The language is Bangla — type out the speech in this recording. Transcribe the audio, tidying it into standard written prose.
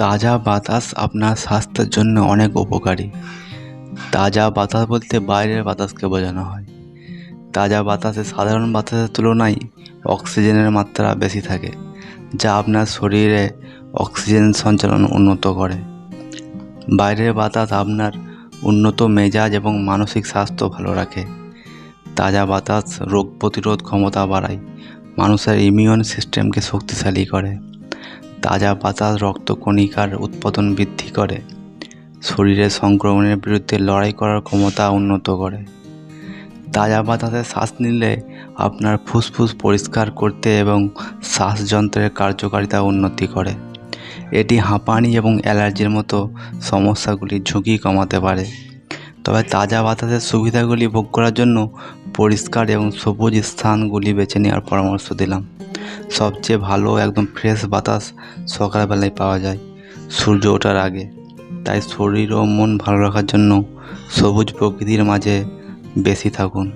তাজা বাতাস আপনার স্বাস্থ্যের জন্য অনেক উপকারী। তাজা বাতাস বলতে বাইরের বাতাসকে বোঝানো হয়। তাজা বাতাসে সাধারণ বাতাসের তুলনায় অক্সিজেনের মাত্রা বেশি থাকে, যা আপনার শরীরে অক্সিজেন সঞ্চালন উন্নত করে। বাইরের বাতাস আপনার উন্নত মেজাজ এবং মানসিক স্বাস্থ্য ভালো রাখে। তাজা বাতাস রোগ প্রতিরোধ ক্ষমতা বাড়ায়, মানুষের ইমিউন সিস্টেমকে শক্তিশালী করে। তাজা বাতাস রক্তকণিকার উৎপাদন বৃদ্ধি করে, শরীরে সংক্রমণের বিরুদ্ধে লড়াই করার ক্ষমতা উন্নত করে। তাজা বাতাসে শ্বাস নিলে আপনার ফুসফুস পরিষ্কার করতে এবং শ্বাসযন্ত্রের কার্যকারিতা উন্নতি করে। এটি হাঁপানি এবং অ্যালার্জির মতো সমস্যাগুলির ঝুঁকি কমাতে পারে। তবে তাজা বাতাসের সুবিধাগুলি ভোগ করার জন্য পরিষ্কার এবং সবুজ স্থানগুলি বেছে নেওয়ার পরামর্শ দিলাম। সবচেয়ে ভালো একদম ফ্রেশ বাতাস সকালবেলায় পাওয়া যায়, সূর্য ওঠার আগে। তাই শরীর ও মন ভালো রাখার জন্য সবুজ প্রকৃতির মাঝে বেশি থাকুন।